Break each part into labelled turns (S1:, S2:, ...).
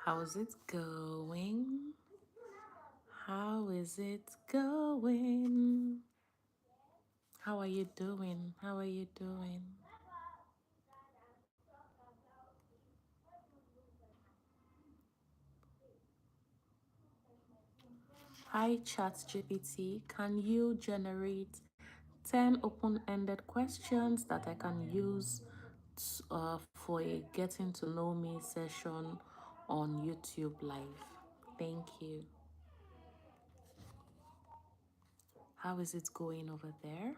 S1: How's it going? How is it going? How are you doing? How are you doing? Hi, ChatGPT. Can you generate 10 open-ended questions that I can use for a getting to know me session on YouTube Live? Thank you. How is it going over there?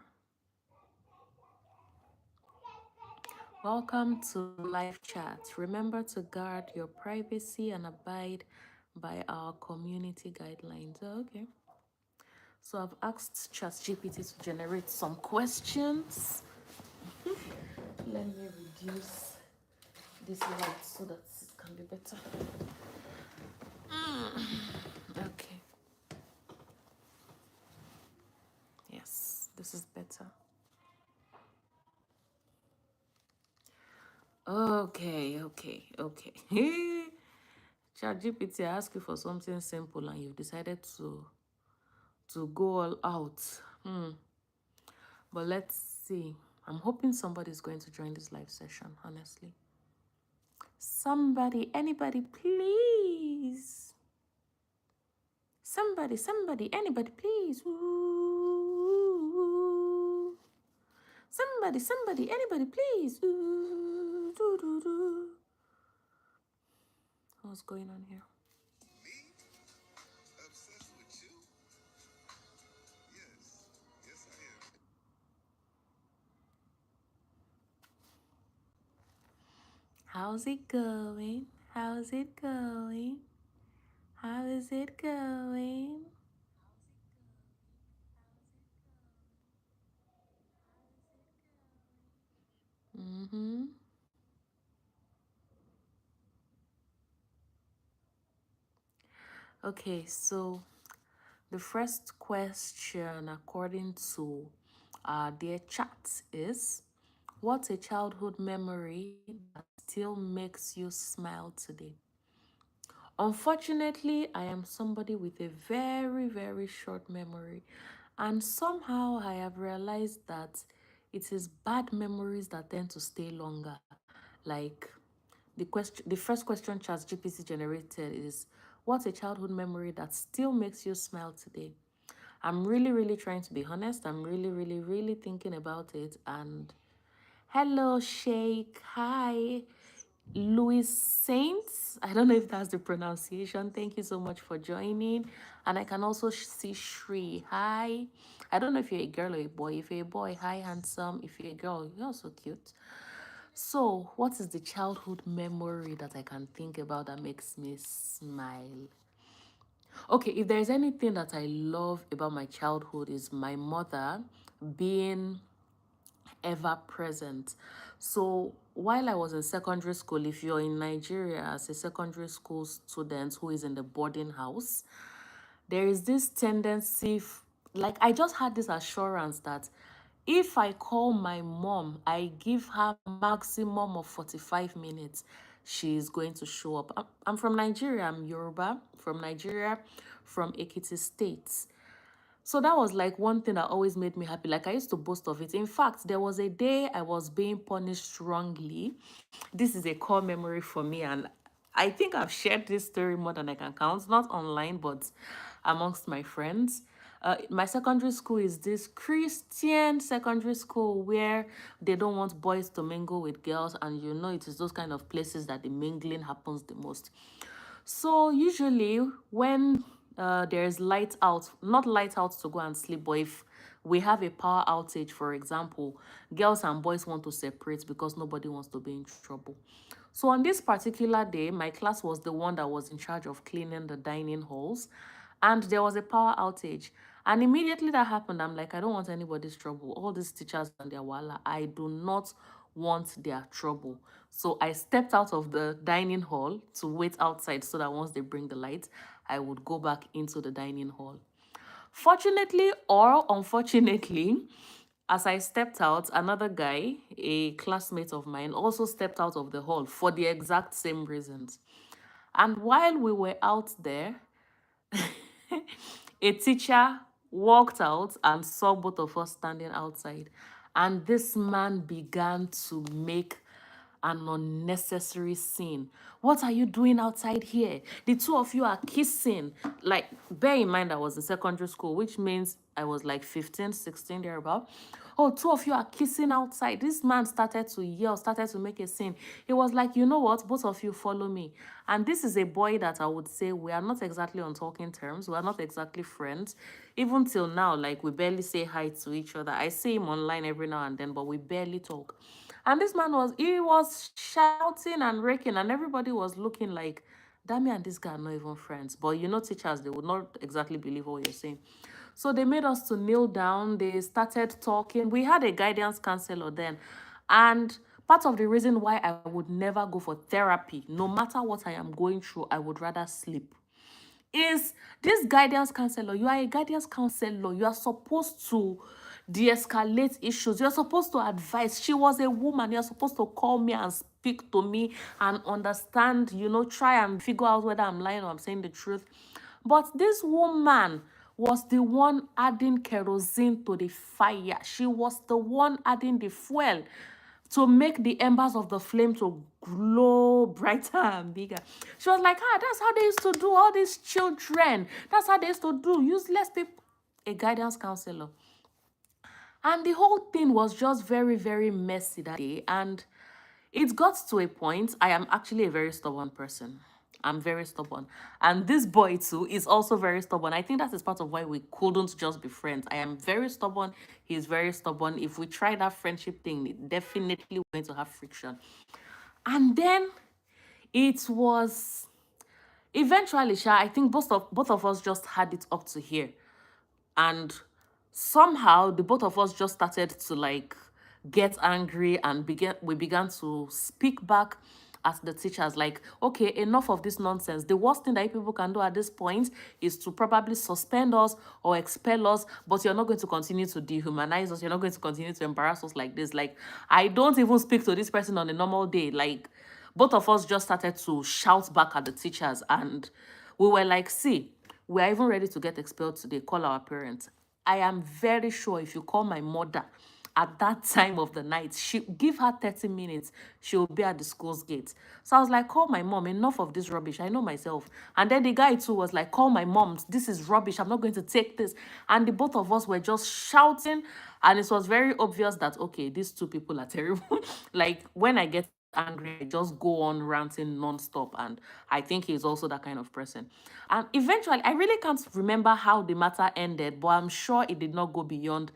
S1: Welcome to live chat. Remember to guard your privacy and abide by our community guidelines. Oh, okay. So I've asked ChatGPT to generate some questions. Let me reduce this light so that it can be better. Okay. Yes, this is better. Okay. ChatGPT, I asked you for something simple and you've decided to go all out. But let's see. I'm hoping somebody's going to join this live session, honestly. Somebody, anybody, please. Somebody, anybody, please. Ooh. Somebody, anybody, please. Ooh. Doo, doo, doo. What's going on here?
S2: Me? Obsessed with you? Yes. Yes, I am.
S1: How's it going? How's it going? How is it going? Mm-hmm. Okay, so the first question, according to their chat, is what's a childhood memory that still makes you smile today? Unfortunately, I am somebody with a very, very short memory, and somehow I have realized that it is bad memories that tend to stay longer. Like the first question ChatGPT generated is, what's a childhood memory that still makes you smile today? I'm really, really trying to be honest. I'm really, really, really thinking about it. And hello, Sheikh. Hi. Louis Saints. I don't know if that's the pronunciation. Thank you so much for joining. And I can also see Shri. Hi. I don't know if you're a girl or a boy. If you're a boy, hi, handsome. If you're a girl, you're so cute. So, what is the childhood memory that I can think about that makes me smile? Okay, if there's anything that I love about my childhood is my mother being ever present. So while I was in secondary school, if you're in Nigeria as a secondary school student who is in the boarding house, there is this tendency, like I just had this assurance that if I call my mom, I give her maximum of 45 minutes, she is going to show up. I'm from Nigeria, I'm Yoruba, from Nigeria, from Ekiti State. So that was like one thing that always made me happy. Like I used to boast of it. In fact, there was a day I was being punished wrongly. This is a core memory for me, and I think I've shared this story more than I can count, not online, but amongst my friends. My secondary school is this Christian secondary school where they don't want boys to mingle with girls, and you know it is those kind of places that the mingling happens the most. So usually when there's light out, not light out to go and sleep, but if we have a power outage, for example, girls and boys want to separate because nobody wants to be in trouble. So on this particular day, my class was the one that was in charge of cleaning the dining halls, and there was a power outage. And immediately that happened, I'm like, I don't want anybody's trouble. All these teachers and their wala, I do not want their trouble. So I stepped out of the dining hall to wait outside so that once they bring the light, I would go back into the dining hall. Fortunately or unfortunately, as I stepped out, another guy, a classmate of mine, also stepped out of the hall for the exact same reasons. And while we were out there, a teacher walked out and saw both of us standing outside. And this man began to make an unnecessary scene. What are you doing outside here? The two of you are kissing. Like, bear in mind, I was in secondary school, which means I was like 15, 16, thereabout. Oh, two of you are kissing outside. This man started to yell, started to make a scene. He was like, you know what? Both of you follow me. And this is a boy that I would say we are not exactly on talking terms. We are not exactly friends. Even till now, like, we barely say hi to each other. I see him online every now and then, but we barely talk. And this man he was shouting and raking, and everybody was looking like, Dami and this guy are not even friends. But you know, teachers, they would not exactly believe what you're saying. So they made us to kneel down. They started talking. We had a guidance counselor then. And part of the reason why I would never go for therapy, no matter what I am going through, I would rather sleep, is this guidance counselor. You are a guidance counselor. You are supposed to de-escalate issues. You're supposed to advise. She was a woman. You're supposed to call me and speak to me and understand, try and figure out whether I'm lying or I'm saying the truth. But this woman was the one adding kerosene to the fire. She was the one adding the fuel to make the embers of the flame to glow brighter and bigger. She was like, that's how they used to do all these children. That's how they used to do useless people. A guidance counselor. And the whole thing was just very, very messy that day. And it got to a point, I am actually a very stubborn person. I'm very stubborn. And this boy too is also very stubborn. I think that is part of why we couldn't just be friends. I am very stubborn. He's very stubborn. If we try that friendship thing, it definitely going to have friction. And then it was eventually, I think both of us just had it up to here. And somehow the both of us just started to like get angry and began to speak back at the teachers like, okay, enough of this nonsense. The worst thing that you people can do at this point is to probably suspend us or expel us, but you're not going to continue to dehumanize us. You're not going to continue to embarrass us like this. Like, I don't even speak to this person on a normal day. Like, both of us just started to shout back at the teachers, and we were like, see, we are even ready to get expelled today. Call our parents. I am very sure if you call my mother at that time of the night, she give her 30 minutes, she will be at the school's gate. So I was like, call my mom, enough of this rubbish. I know myself. And then the guy too was like, call my mom, this is rubbish. I'm not going to take this. And the both of us were just shouting. And it was very obvious that, okay, these two people are terrible. Like, when I get angry, I just go on ranting nonstop. And I think he's also that kind of person. And eventually, I really can't remember how the matter ended, but I'm sure it did not go beyond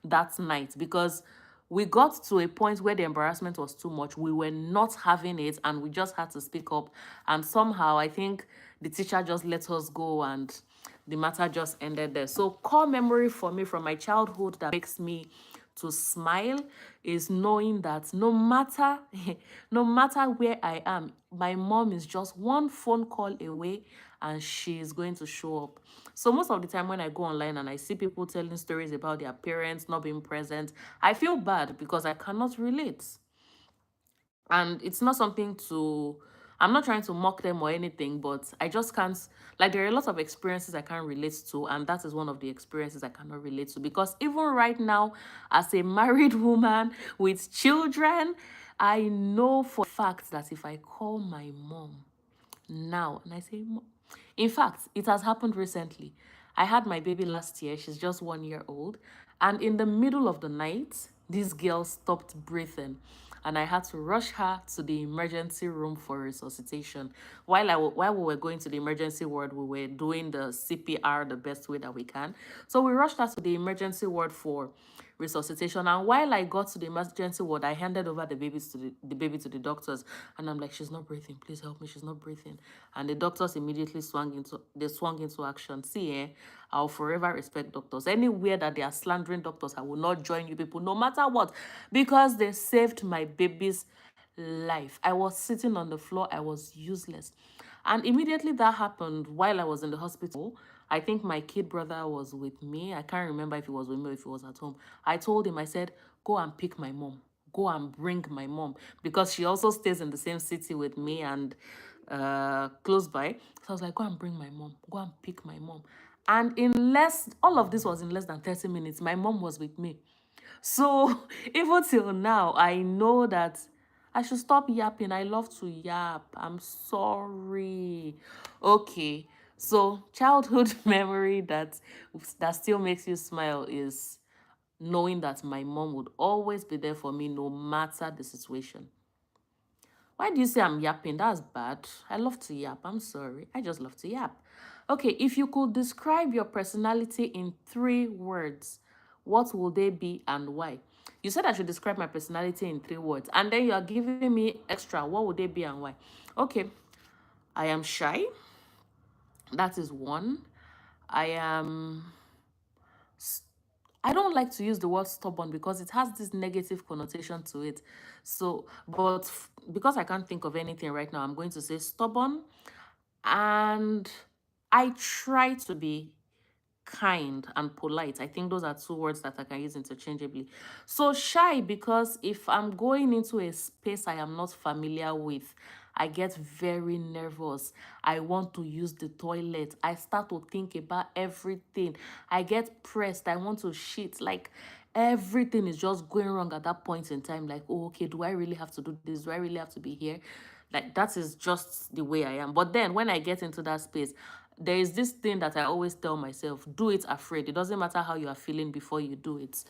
S1: that night because we got to a point where the embarrassment was too much. We were not having it and we just had to speak up. And somehow, I think the teacher just let us go and the matter just ended there. So, core memory for me from my childhood that makes me to smile is knowing that no matter no matter where I am, my mom is just one phone call away and she is going to show up. So most of the time when I go online and I see people telling stories about their parents not being present, I feel bad because I cannot relate. And it's not something to, I'm not trying to mock them or anything, but I just can't, like, there are a lot of experiences I can't relate to, and that is one of the experiences I cannot relate to. Because even right now, as a married woman with children, I know for a fact that if I call my mom now and I say, in fact, it has happened recently. I had my baby last year. She's just 1 year old. And in the middle of the night, this girl stopped breathing. And I had to rush her to the emergency room for resuscitation. While we were going to the emergency ward, we were doing the CPR the best way that we can. So we rushed her to the emergency ward for resuscitation. And while I got to the emergency ward, I handed over the baby to the doctors. And I'm like, she's not breathing. Please help me. She's not breathing. And the doctors immediately swung into action. See, I'll forever respect doctors. Anywhere that they are slandering doctors, I will not join you people, no matter what, because they saved my baby's life. I was sitting on the floor. I was useless. And immediately that happened while I was in the hospital. I think my kid brother was with me. I can't remember if he was with me or if he was at home. I told him, I said, go and pick my mom. Go and bring my mom. Because she also stays in the same city with me. And close by. So I was like, go and bring my mom, go and pick my mom. And in less, all of this was in less than 30 minutes. My mom was with me. So even till now, I know that I should stop yapping. I love to yap. I'm sorry. Okay. So childhood memory that still makes you smile is knowing that my mom would always be there for me no matter the situation. Why do you say I'm yapping? That's bad. I love to yap. I'm sorry. I just love to yap. Okay, if you could describe your personality in 3 words, what will they be and why? You said I should describe my personality in 3 words, and then you are giving me extra. What would they be and why? Okay, I am shy. That is one. I am I don't like to use the word stubborn because it has this negative connotation to it. So, but because I can't think of anything right now, I'm going to say stubborn. And I try to be kind and polite. I think those are 2 words that I can use interchangeably. So shy because if I'm going into a space I am not familiar with, I get very nervous. I want to use the toilet. I start to think about everything. I get pressed. I want to shit. Like everything is just going wrong at that point in time. Like, oh, okay, do I really have to do this? Do I really have to be here? Like that is just the way I am. But then when I get into that space, there is this thing that I always tell myself: do it afraid. It doesn't matter how you are feeling before you do it.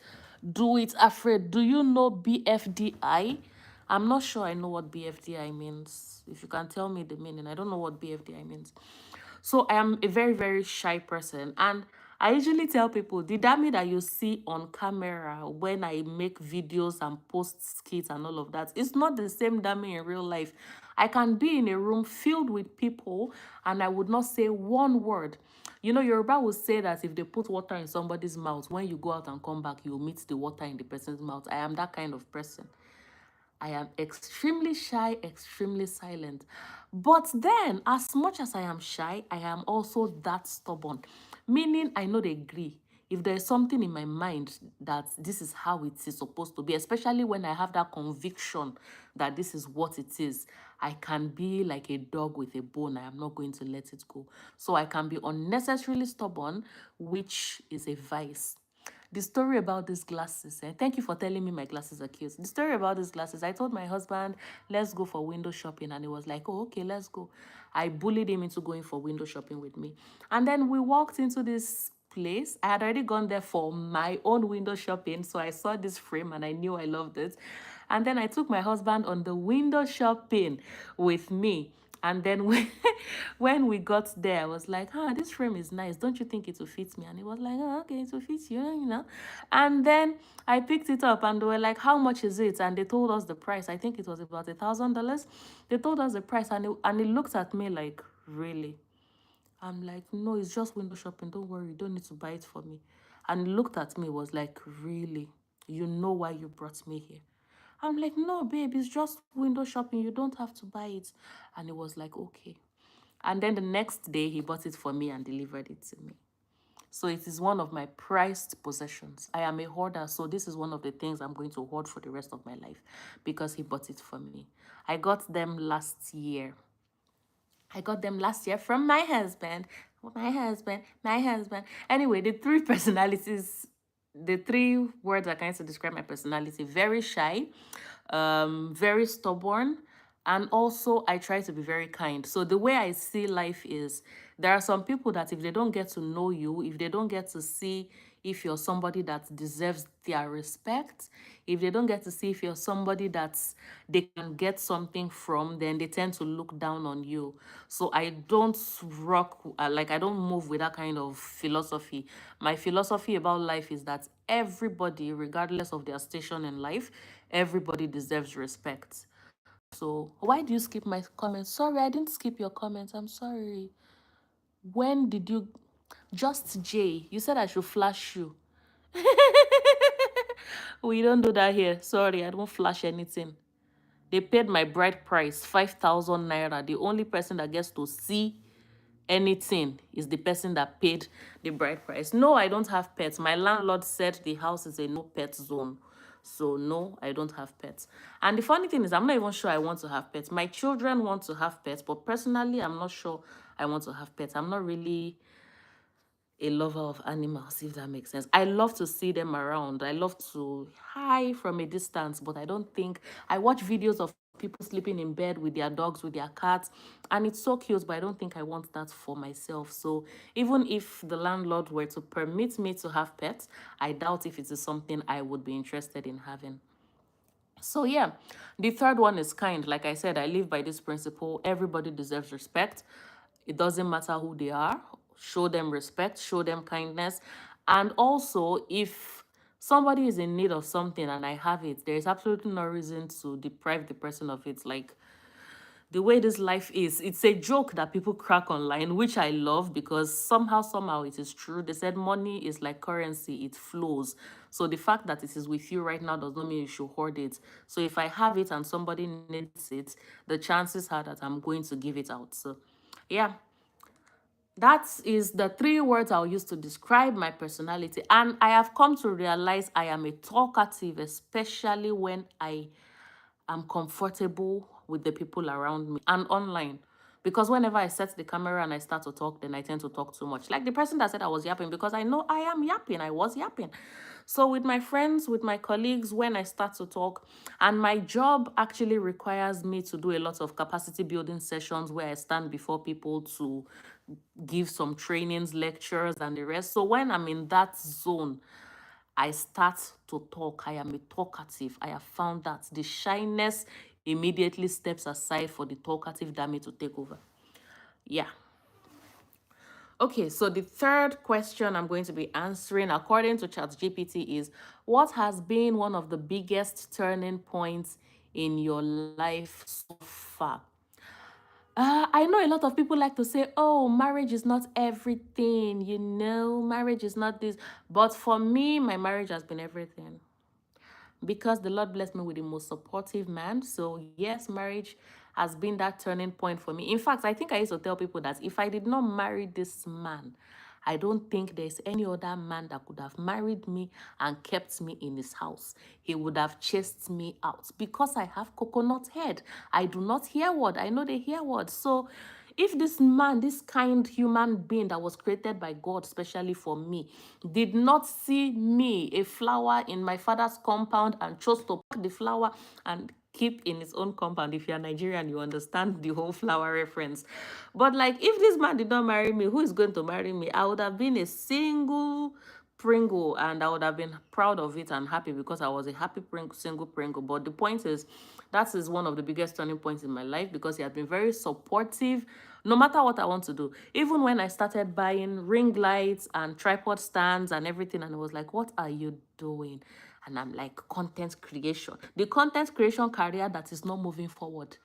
S1: Do it afraid. Do you know BFDI? I'm not sure I know what BFDI means. If you can tell me the meaning, I don't know what BFDI means. So I am a very, very shy person. And I usually tell people the Dami that you see on camera when I make videos and post skits and all of that, it's not the same Dami in real life. I can be in a room filled with people and I would not say one word. You know, Yoruba will say that if they put water in somebody's mouth, when you go out and come back, you'll meet the water in the person's mouth. I am that kind of person. I am extremely shy, extremely silent. But then, as much as I am shy, I am also that stubborn. Meaning, I know they agree. If there's something in my mind that this is how it is supposed to be, especially when I have that conviction that this is what it is, I can be like a dog with a bone. I am not going to let it go. So I can be unnecessarily stubborn, which is a vice. The story about these glasses, thank you for telling me my glasses are cute. The story about these glasses, I told my husband, let's go for window shopping. And he was like, oh, okay, let's go. I bullied him into going for window shopping with me. And then we walked into this place. I had already gone there for my own window shopping. So I saw this frame and I knew I loved it. And then I took my husband on the window shopping with me. And then when we got there, I was like, this frame is nice. Don't you think it will fit me? And he was like, oh, okay, it will fit you, you know. And then I picked it up and they were like, how much is it? And they told us the price. I think it was about $1,000. They told us the price and he looked at me like, really? I'm like, no, it's just window shopping. Don't worry, you don't need to buy it for me. And he looked at me, was like, really? You know why you brought me here? I'm like, no, babe, it's just window shopping. You don't have to buy it. And he was like, okay. And then the next day, he bought it for me and delivered it to me. So it is one of my prized possessions. I am a hoarder, so this is one of the things I'm going to hoard for the rest of my life because he bought it for me. I got them last year. I got them last year from my husband. My husband, my husband. Anyway, the 3 personalities, the 3 words are kind to describe my personality: very shy, very stubborn, and also I try to be very kind. So the way I see life is there are some people that if they don't get to know you, if they don't get to see if you're somebody that deserves their respect, if they don't get to see if you're somebody that they can get something from, then they tend to look down on you. So I don't rock, like I don't move with that kind of philosophy. My philosophy about life is that everybody, regardless of their station in life, everybody deserves respect. So why do you skip my comments? Sorry, I didn't skip your comments. I'm sorry. When did you? Just J. You said I should flash you. We don't do that here. Sorry, I don't flash anything. They paid my bride price, 5,000 naira. The only person that gets to see anything is the person that paid the bride price. No, I don't have pets. My landlord said the house is a no pet zone. So no, I don't have pets. And the funny thing is, I'm not even sure I want to have pets. My children want to have pets, but personally, I'm not sure I want to have pets. I'm not really a lover of animals, if that makes sense. I love to see them around. I love to hi from a distance, but I don't think I watch videos of people sleeping in bed with their dogs, with their cats, and it's so cute, but I don't think I want that for myself. So even if the landlord were to permit me to have pets, I doubt if it is something I would be interested in having. So yeah, the third one is kind. Like I said, I live by this principle. Everybody deserves respect. It doesn't matter who they are. Show them respect, show them kindness. And also, if somebody is in need of something and I have it, there is absolutely no reason to deprive the person of it. Like the way this life is, it's a joke that people crack online, which I love because somehow it is true. They said money is like currency, it flows. So the fact that it is with you right now does not mean you should hoard it. So if I have it and somebody needs it, the chances are that I'm going to give it out. So yeah, that is the three words I'll use to describe my personality. And I have come to realize I am a talkative, especially when I'm comfortable with the people around me and online. Because whenever I set the camera and I start to talk, then I tend to talk too much. Like the person that said I was yapping, because I know I am yapping, I was yapping. So with my friends, with my colleagues, when I start to talk, and my job actually requires me to do a lot of capacity building sessions where I stand before people to give some trainings, lectures, and the rest. So when I'm in that zone, I start to talk. I am a talkative. I have found that the shyness immediately steps aside for the talkative Dami to take over. Yeah. Okay, so the third question I'm going to be answering, according to ChatGPT, is what has been one of the biggest turning points in your life so far? I know a lot of people like to say, oh, marriage is not everything, marriage is not this. But for me, my marriage has been everything because the Lord blessed me with the most supportive man. So, yes, marriage has been that turning point for me. In fact, I think I used to tell people that if I did not marry this man, I don't think there's any other man that could have married me and kept me in his house. He would have chased me out because I have coconut head. I do not hear word. I know they hear word. So if this man, this kind human being that was created by God, especially for me, did not see me, a flower in my father's compound, and chose to pick the flower and keep in his own compound. If you're Nigerian, you understand the whole flower reference. But like, if this man did not marry me, who is going to marry me? I would have been a single Pringle, and I would have been proud of it and happy because I was a happy single Pringle. But the point is, that is one of the biggest turning points in my life because he has been very supportive no matter what I want to do. Even when I started buying ring lights and tripod stands and everything, and I was like, what are you doing? And I'm like, content creation. The content creation career that is not moving forward.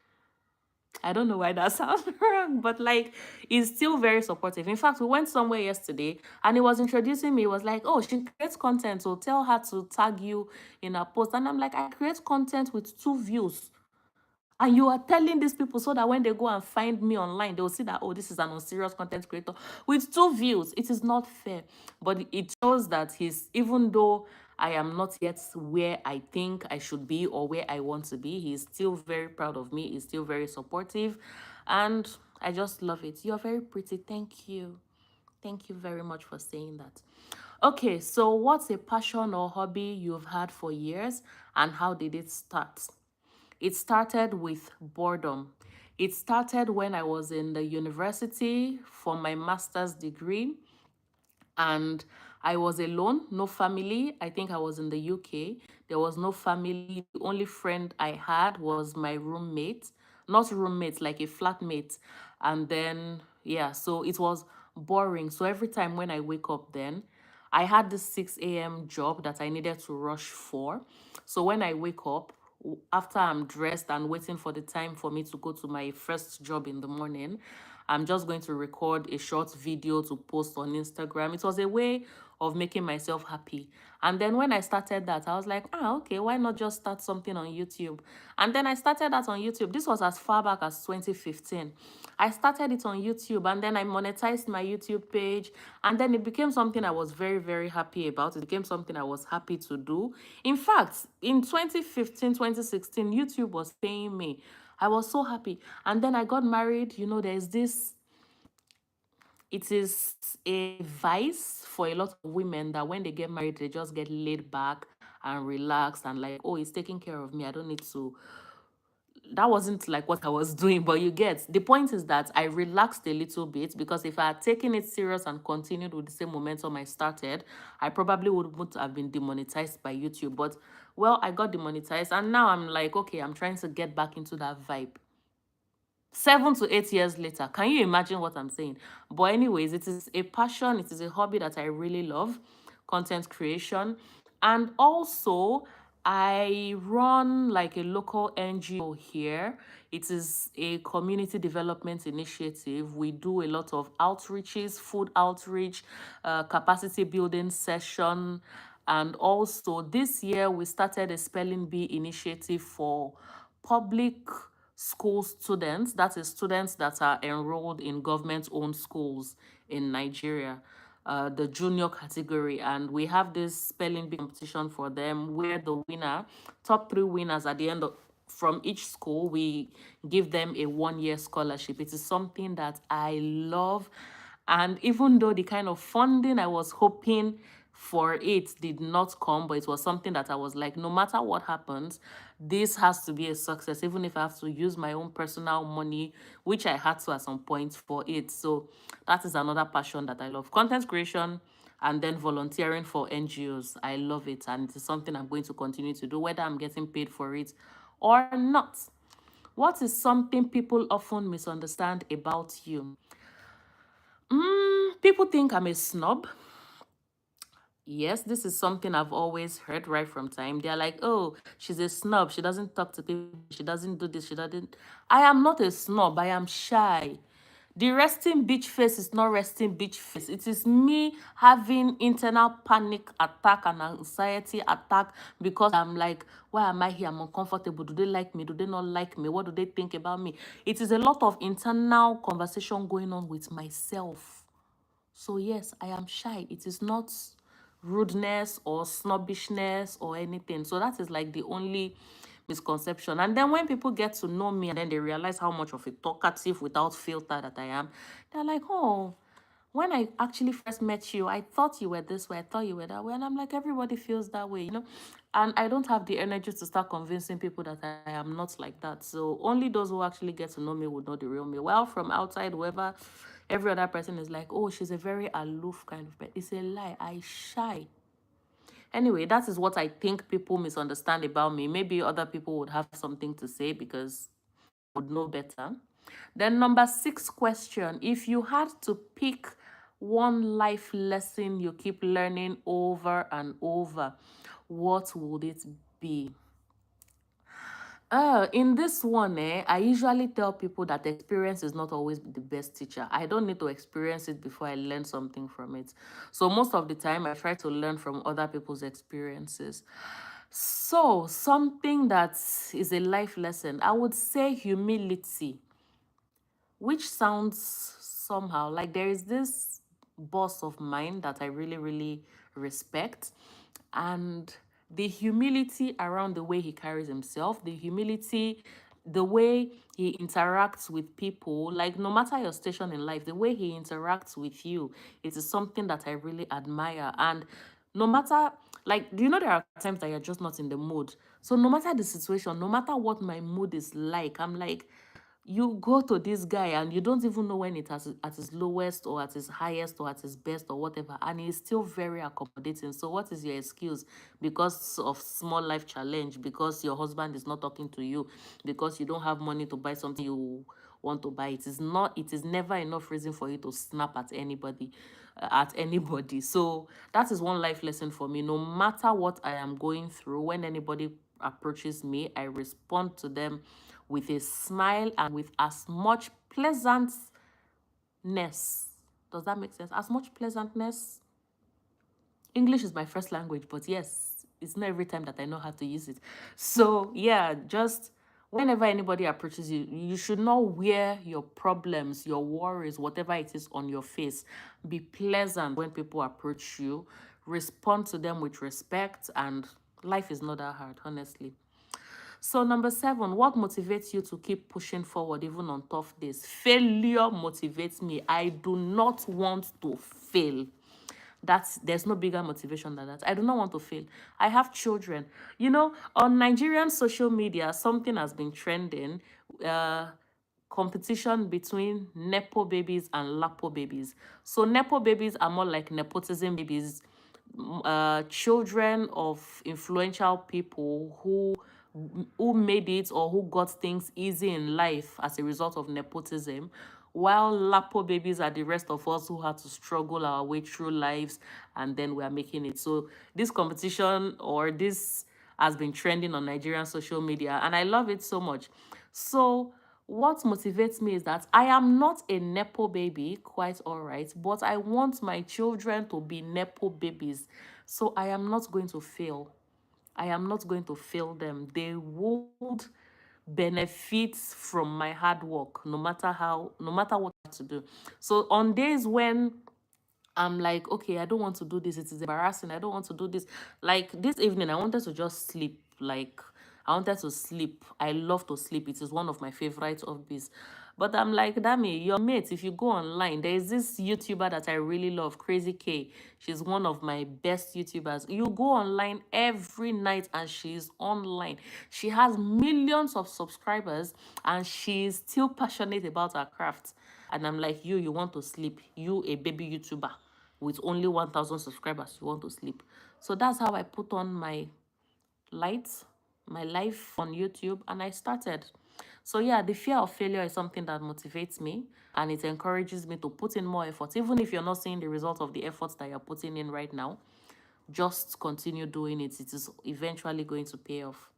S1: I don't know why that sounds wrong, but like, he's still very supportive. In fact, we went somewhere yesterday and he was introducing me. He was like, oh, she creates content, so tell her to tag you in a post. And I'm like, I create content with 2 views. And you are telling these people so that when they go and find me online, they will see that, oh, this is an unserious content creator with 2 views. It is not fair. But it shows that even though I am not yet where I think I should be or where I want to be, he's still very proud of me. He's still very supportive. And I just love it. You're very pretty. Thank you. Thank you very much for saying that. Okay, so what's a passion or hobby you've had for years and how did it start? It started with boredom. It started when I was in the university for my master's degree and I was alone, no family. I think I was in the UK. There was no family. The only friend I had was my roommate, not roommate, like a flatmate. And then, yeah, so it was boring. So every time when I wake up, then I had this 6 a.m. job that I needed to rush for. So when I wake up, after I'm dressed and waiting for the time for me to go to my first job in the morning, I'm just going to record a short video to post on Instagram. It was a way of making myself happy. And then when I started that, I was like, okay, why not just start something on YouTube? And then I started that on YouTube. This was as far back as 2015. I started it on YouTube, and then I monetized my YouTube page. And then it became something I was very, very happy about. It became something I was happy to do. In fact, in 2015, 2016, YouTube was paying me. I was so happy. And then I got married. There's this, it is a vice for a lot of women that when they get married, they just get laid back and relaxed and like, oh, he's taking care of me. I don't need to. That wasn't like what I was doing, but you get the point is that I relaxed a little bit, because if I had taken it serious and continued with the same momentum I started, I probably wouldn't have been demonetized by YouTube. But well, I got demonetized, and now I'm like, okay, I'm trying to get back into that vibe. 7 to 8 years later, can you imagine what I'm saying? But anyways, it is a passion, it is a hobby that I really love, content creation. And also, I run like a local NGO here. It is a community development initiative. We do a lot of outreaches, food outreach, capacity building session. And also this year we started a spelling bee initiative for public school students, that is students that are enrolled in government-owned schools in Nigeria, the junior category. And we have this spelling bee competition for them, where the winner, top three winners at the end of from each school, we give them a 1 year scholarship. It is something that I love. And even though the kind of funding I was hoping for it did not come, but it was something that I was like, no matter what happens, this has to be a success, even if I have to use my own personal money, which I had to at some point for it. So that is another passion that I love. Content creation and then volunteering for NGOs. I love it, and it is something I'm going to continue to do, whether I'm getting paid for it or not. What is something people often misunderstand about you? People think I'm a snob. Yes, this is something I've always heard right from time. They're like, oh, she's a snob. She doesn't talk to people. She doesn't do this. She doesn't. I am not a snob. I am shy. The resting bitch face is not resting bitch face. It is me having internal panic attack and anxiety attack, because I'm like, why am I here? I'm uncomfortable. Do they like me? Do they not like me? What do they think about me? It is a lot of internal conversation going on with myself. So yes, I am shy. It is not rudeness or snobbishness or anything. So that is like the only misconception. And then when people get to know me and then they realize how much of a talkative without filter that I am, they're like, oh, when I actually first met you, I thought you were this way, I thought you were that way. And I'm like, everybody feels that way. And I don't have the energy to start convincing people that I am not like that. So only those who actually get to know me would know the real me. Well, from outside, whoever, every other person is like, oh, she's a very aloof kind of person. It's a lie. I shy. Anyway, that is what I think people misunderstand about me. Maybe other people would have something to say because they would know better. Then number 6 question, if you had to pick one life lesson you keep learning over and over, what would it be? In this one, I usually tell people that experience is not always the best teacher. I don't need to experience it before I learn something from it. So most of the time, I try to learn from other people's experiences. So something that is a life lesson, I would say humility, which sounds somehow like there is this boss of mine that I really, really respect. And the humility around the way he carries himself, the humility, the way he interacts with people, like no matter your station in life, the way he interacts with you, it is something that I really admire. And no matter, like, do you know there are times that you're just not in the mood? So no matter the situation, no matter what my mood is like, I'm like, you go to this guy and you don't even know when it has at his lowest or at his highest or at his best or whatever, and he's still very accommodating. So what is your excuse? Because of small life challenge, because your husband is not talking to you, because you don't have money to buy something you want to buy. It is never enough reason for you to snap at anybody. So that is one life lesson for me. No matter what I am going through, when anybody approaches me, I respond to them with a smile and with as much pleasant Does that make sense? As much pleasantness. English is my first language, but yes, it's not every time that I know how to use it. So, yeah, just whenever anybody approaches you, you should not wear your problems, your worries, whatever it is on your face. Be pleasant when people approach you, respond to them with respect, and life is not that hard, honestly. So, number 7, what motivates you to keep pushing forward even on tough days? Failure motivates me. I do not want to fail. There's no bigger motivation than that. I do not want to fail. I have children. On Nigerian social media, something has been trending. Uh, Competition between nepo babies and lapo babies. So nepo babies are more like nepotism babies, children of influential people who made it or who got things easy in life as a result of nepotism, while lapo babies are the rest of us who had to struggle our way through lives and then we are making it. So this competition or this has been trending on Nigerian social media and I love it so much. So what motivates me is that I am not a nepo baby, quite all right, but I want my children to be nepo babies. So I am not going to fail. I am not going to fail them. They would benefit from my hard work, no matter what I have to do. So on days when I'm like, okay, I don't want to do this. It is embarrassing. I don't want to do this. Like this evening, I wanted to just sleep. Like, I wanted to sleep. I love to sleep. It is one of my favorite hobbies. But I'm like, Dami, your mate, if you go online, there is this YouTuber that I really love, Crazy K. She's one of my best YouTubers. You go online every night and she's online. She has millions of subscribers and she's still passionate about her craft. And I'm like, you want to sleep. You, a baby YouTuber with only 1,000 subscribers, you want to sleep. So that's how I put on lights, my life on YouTube, and I started. So yeah, the fear of failure is something that motivates me and it encourages me to put in more effort. Even if you're not seeing the result of the efforts that you're putting in right now, just continue doing it. It is eventually going to pay off.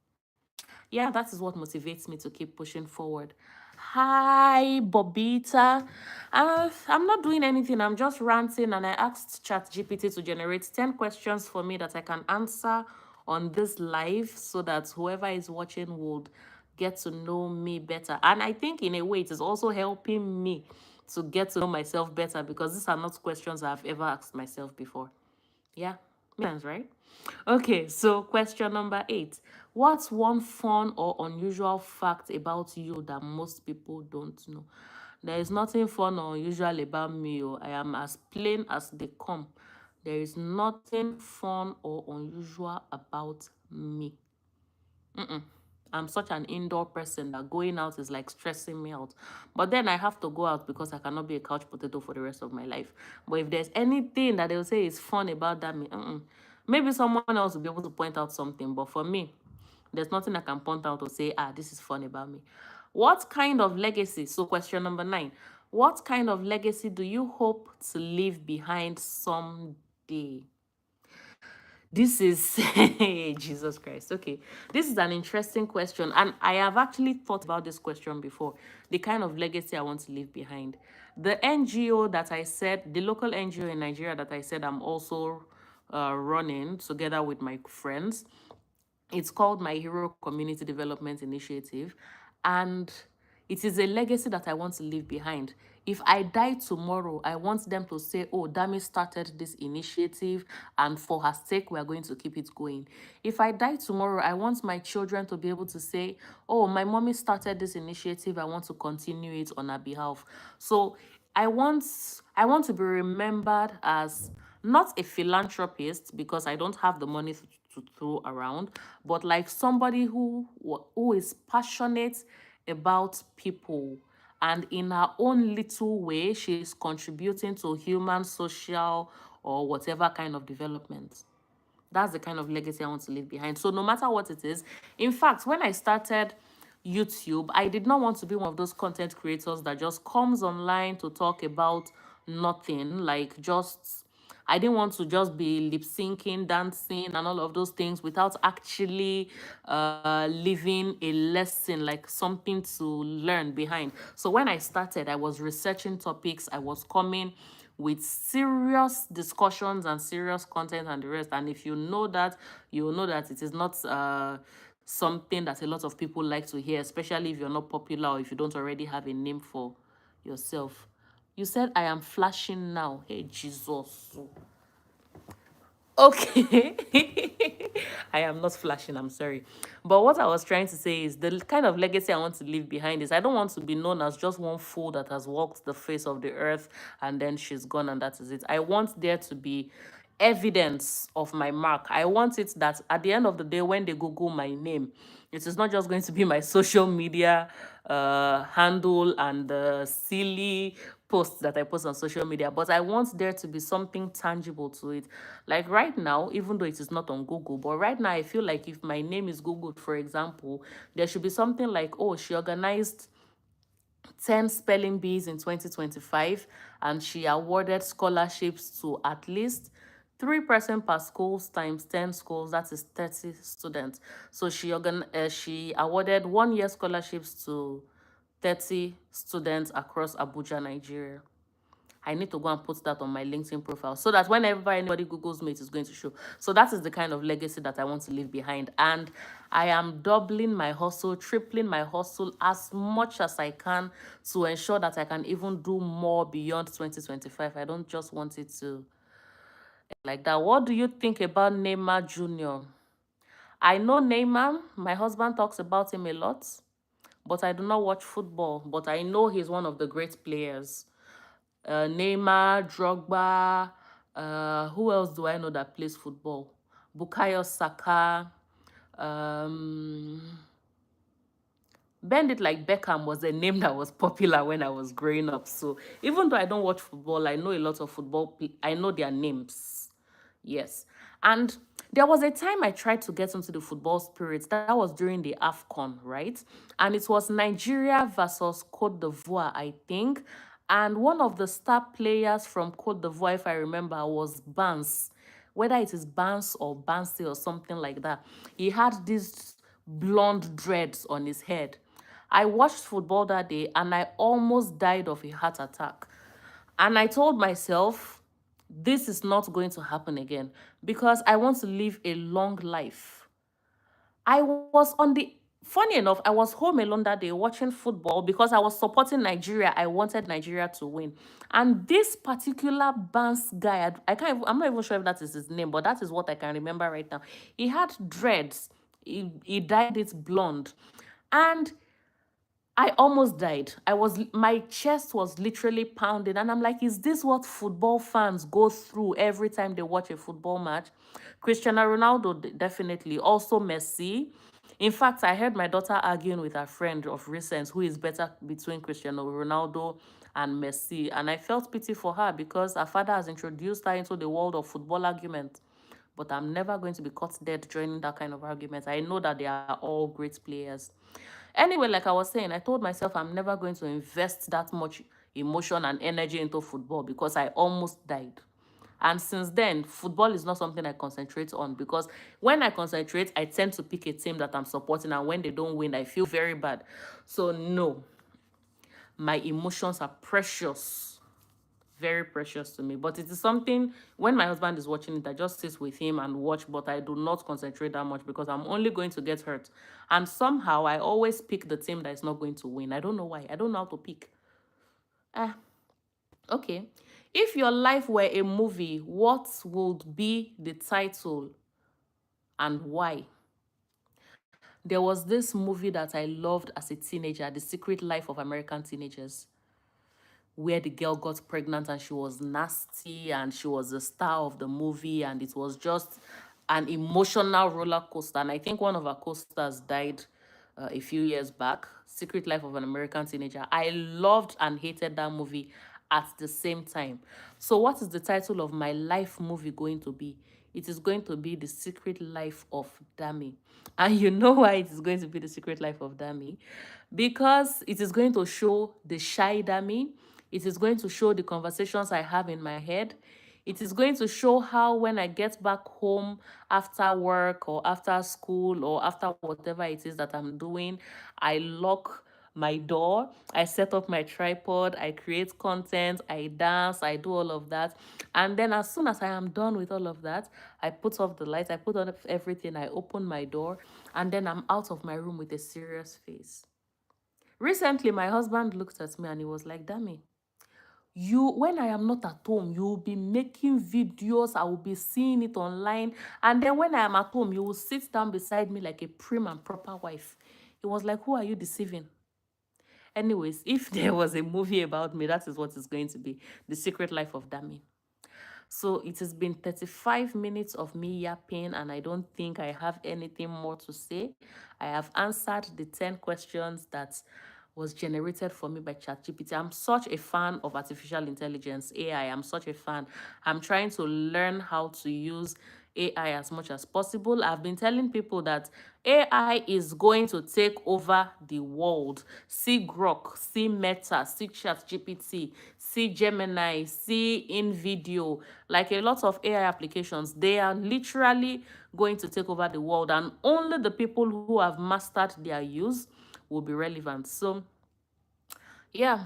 S1: Yeah, that is what motivates me to keep pushing forward. Hi, Bobita. I'm not doing anything. I'm just ranting, and I asked ChatGPT to generate 10 questions for me that I can answer on this live so that whoever is watching would get to know me better. And I think, in a way, it is also helping me to get to know myself better because these are not questions I've ever asked myself before. Yeah, makes sense, right? Okay, so question number 8. What's one fun or unusual fact about you that most people don't know? There is nothing fun or unusual about me. I am as plain as they come. There is nothing fun or unusual about me. I'm such an indoor person that going out is like stressing me out. But then I have to go out because I cannot be a couch potato for the rest of my life. But if there's anything that they'll say is fun about that, maybe someone else will be able to point out something. But for me, there's nothing I can point out or say, this is fun about me. What kind of legacy? So, question number 9. What kind of legacy do you hope to leave behind someday? This is Jesus Christ. Okay. This is an interesting question. And I have actually thought about this question before. The kind of legacy I want to leave behind. The NGO that I said, the local NGO in Nigeria that I said I'm also running together with my friends. It's called My Hero Community Development Initiative. And it is a legacy that I want to leave behind. If I die tomorrow, I want them to say, oh, Dami started this initiative, and for her sake, we are going to keep it going. If I die tomorrow, I want my children to be able to say, oh, my mommy started this initiative, I want to continue it on her behalf. So I want to be remembered as not a philanthropist because I don't have the money to throw around, but like somebody who is passionate about people, and in her own little way she is contributing to human, social, or whatever kind of development. That's the kind of legacy I want to leave behind. So no matter what it is, in fact, when I started YouTube, I did not want to be one of those content creators that just comes online to talk about nothing, like just I didn't want to just be lip syncing, dancing, and all of those things without actually leaving a lesson, like something to learn behind. So when I started, I was researching topics, I was coming with serious discussions and serious content and the rest. And if you know that, you will know that it is not something that a lot of people like to hear, especially if you're not popular or if you don't already have a name for yourself. You said I am flashing now. Hey, Jesus. Okay. I am not flashing, I'm sorry. But what I was trying to say is the kind of legacy I want to leave behind is I don't want to be known as just one fool that has walked the face of the earth and then she's gone and that is it. I want there to be evidence of my mark. I want it that at the end of the day, when they Google my name, it is not just going to be my social media handle and the silly posts that I post on social media, but I want there to be something tangible to it. Like right now, even though it is not on Google, but right now I feel like if my name is Googled, for example, there should be something like, oh, she organized 10 spelling bees in 2025 and she awarded scholarships to at least 3% per schools times 10 schools, that is 30 students. So she awarded 1 year scholarships to 30 students across Abuja, Nigeria. I need to go and put that on my LinkedIn profile so that whenever anybody Googles me, it is going to show. So that is the kind of legacy that I want to leave behind. And I am doubling my hustle, tripling my hustle as much as I can to ensure that I can even do more beyond 2025. I don't just want it to like that. What do you think about Neymar Jr.? I know Neymar. My husband talks about him a lot, but I do not watch football. But I know he's one of the great players. Neymar, Drogba. Who else do I know that plays football? Bukayo Saka. Um, Bend It Like Beckham was a name that was popular when I was growing up. So even though I don't watch football, I know a lot of I know their names. Yes. And there was a time I tried to get into the football spirit. That was during the AFCON, right? And it was Nigeria versus Cote d'Ivoire, I think. And one of the star players from Cote d'Ivoire, if I remember, was Bans. Whether it is Bans or Bansi or something like that. He had these blonde dreads on his head. I watched football that day and I almost died of a heart attack. And I told myself, this is not going to happen again because I want to live a long life. I was on the Funny enough, I was home alone that day watching football because I was supporting Nigeria. I wanted Nigeria to win. And this particular Bans guy, I'm not even sure if that is his name, but that is what I can remember right now. He had dreads. He dyed it blonde. And I almost died. My chest was literally pounding. And I'm like, is this what football fans go through every time they watch a football match? Cristiano Ronaldo, definitely. Also Messi. In fact, I heard my daughter arguing with her friend of recent who is better between Cristiano Ronaldo and Messi. And I felt pity for her because her father has introduced her into the world of football argument. But I'm never going to be caught dead joining that kind of argument. I know that they are all great players. Anyway, like I was saying, I told myself I'm never going to invest that much emotion and energy into football because I almost died. And since then, football is not something I concentrate on because when I concentrate, I tend to pick a team that I'm supporting, and when they don't win, I feel very bad. So, no, my emotions are precious, very precious to me. But it is something, when my husband is watching it, I just sit with him and watch, but I do not concentrate that much because I'm only going to get hurt. And somehow I always pick the team that is not going to win. I don't know why. I don't know how to pick. Ah, okay. If your life were a movie, what would be the title and why? There was this movie that I loved as a teenager, The Secret Life of American Teenagers, where the girl got pregnant and she was nasty and she was the star of the movie, and it was just an emotional roller coaster. And I think one of our co-stars died a few years back. Secret Life of an American Teenager. I loved and hated that movie at the same time. So what is the title of my life movie going to be? It is going to be The Secret Life of Dami. And you know why it is going to be The Secret Life of Dami? Because it is going to show the shy Dami. It is going to show the conversations I have in my head. It is going to show how when I get back home after work or after school or after whatever it is that I'm doing, I lock my door, I set up my tripod, I create content, I dance, I do all of that. And then as soon as I am done with all of that, I put off the lights, I put on everything, I open my door, and then I'm out of my room with a serious face. Recently, my husband looked at me and he was like, Dami, you, when I am not at home, you will be making videos, I will be seeing it online, and then when I am at home, you will sit down beside me like a prim and proper wife. He was like, who are you deceiving? Anyways, if there was a movie about me, that is what it's going to be: The Secret Life of Dami. So it has been 35 minutes of me yapping, and I don't think I have anything more to say. I have answered the 10 questions that was generated for me by ChatGPT. I'm such a fan of artificial intelligence, AI. I'm such a fan. I'm trying to learn how to use AI as much as possible. I've been telling people that AI is going to take over the world. See Grok, see Meta, see ChatGPT, see Gemini, see InVideo. Like a lot of AI applications, they are literally going to take over the world, and only the people who have mastered their use will be relevant. So, yeah,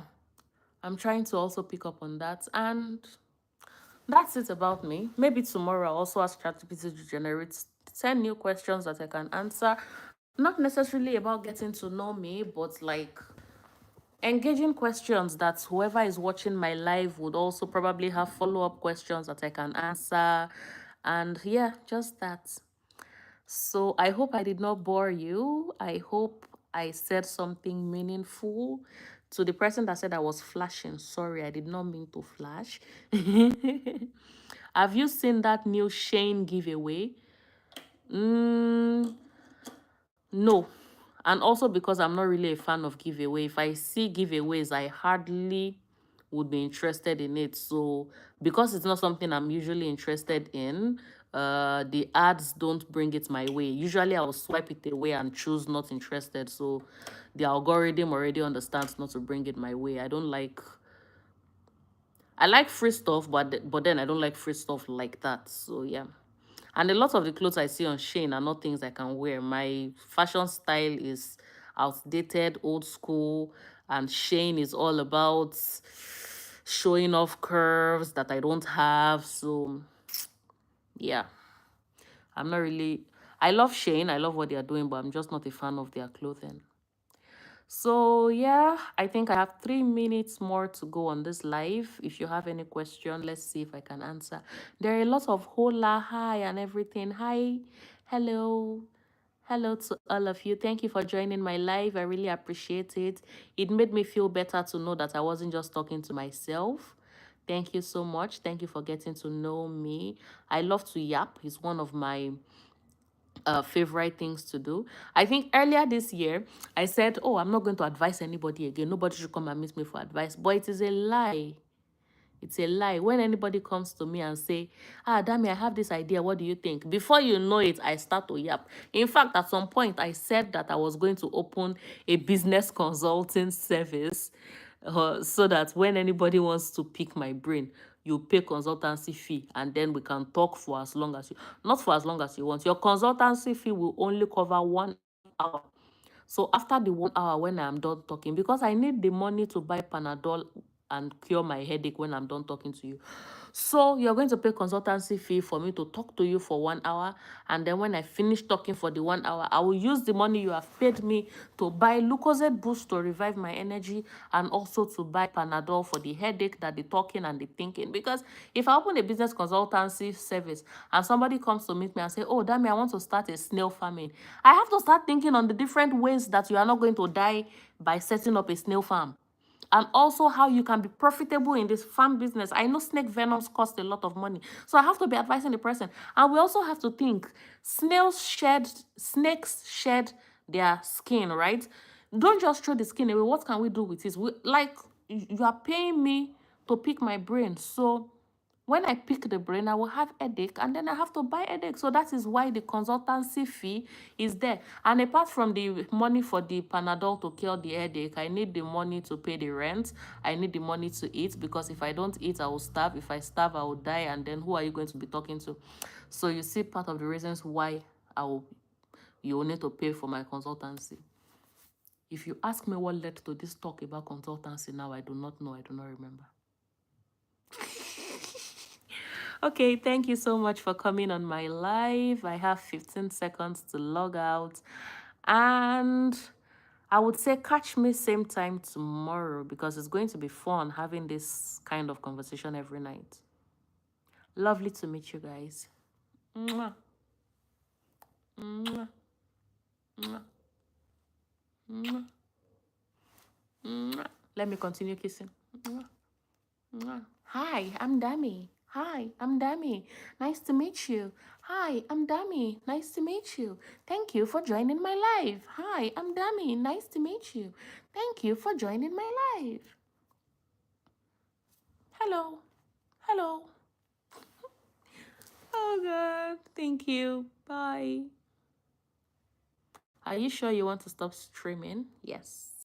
S1: I'm trying to also pick up on that. And that's it about me. Maybe tomorrow I'll also ask ChatGPT to generate 10 new questions that I can answer. Not necessarily about getting to know me, but like engaging questions that whoever is watching my live would also probably have follow-up questions that I can answer. And yeah, just that. So I hope I did not bore you. I hope I said something meaningful. To the person that said I was flashing, sorry, I did not mean to flash. Have you seen that new Shane giveaway? Mm, no. And also because I'm not really a fan of giveaway. If I see giveaways, I hardly would be interested in it. So because it's not something I'm usually interested in, the ads don't bring it my way. Usually I'll swipe it away and choose not interested. So the algorithm already understands not to bring it my way. I like free stuff, but then I don't like free stuff like that. So yeah. And a lot of the clothes I see on Shein are not things I can wear. My fashion style is outdated, old school, and Shein is all about showing off curves that I don't have. So yeah, I'm not really. I love Shein. I love what they are doing, but I'm just not a fan of their clothing. So yeah, I think I have 3 minutes more to go on this live. If you have any question, let's see if I can answer. There are a lot of hola, hi, and everything. Hi, hello. Hello to all of you. Thank you for joining my live. I really appreciate it. It made me feel better to know that I wasn't just talking to myself. Thank you so much. Thank you for getting to know me. I love to yap. It's one of my favorite things to do. I think earlier this year, I said, oh, I'm not going to advise anybody again. Nobody should come and meet me for advice. But it is a lie. It's a lie. When anybody comes to me and say, Dami, I have this idea. What do you think? Before you know it, I start to yap. In fact, at some point, I said that I was going to open a business consulting service so that when anybody wants to pick my brain, you pay consultancy fee and then we can talk for as long as you, not for as long as you want. Your consultancy fee will only cover 1 hour. So after the 1 hour, when I'm done talking, because I need the money to buy Panadol and cure my headache when I'm done talking to you. So you're going to pay consultancy fee for me to talk to you for 1 hour. And then when I finish talking for the 1 hour, I will use the money you have paid me to buy Lucozade Boost to revive my energy and also to buy Panadol for the headache that the talking and the thinking. Because if I open a business consultancy service and somebody comes to meet me and say, oh, Dami, I want to start a snail farming, I have to start thinking on the different ways that you are not going to die by setting up a snail farm, and also how you can be profitable in this farm business. I know snake venoms cost a lot of money, so I have to be advising the person. And we also have to think, snakes shed their skin, right? Don't just throw the skin away. What can we do with it? You are paying me to pick my brain, so When I pick the brain, I will have headache, and then I have to buy headache. So that is why the consultancy fee is there. And apart from the money for the Panadol to cure the headache, I need the money to pay the rent. I need the money to eat, because if I don't eat, I will starve. If I starve, I will die. And then who are you going to be talking to? So you see, part of the reasons why you will need to pay for my consultancy. If you ask me what led to this talk about consultancy now, I do not know. I do not remember. Okay, thank you so much for coming on my live. I have 15 seconds to log out. And I would say catch me same time tomorrow, because it's going to be fun having this kind of conversation every night. Lovely to meet you guys. Mwah. Mwah. Mwah. Mwah. Mwah. Let me continue kissing. Mwah. Mwah. Hi, I'm Dami. Hi, I'm Dami. Nice to meet you. Hi, I'm Dami. Nice to meet you. Thank you for joining my live. Hi, I'm Dami. Nice to meet you. Thank you for joining my live. Hello. Hello. Oh, God. Thank you. Bye. Are you sure you want to stop streaming? Yes.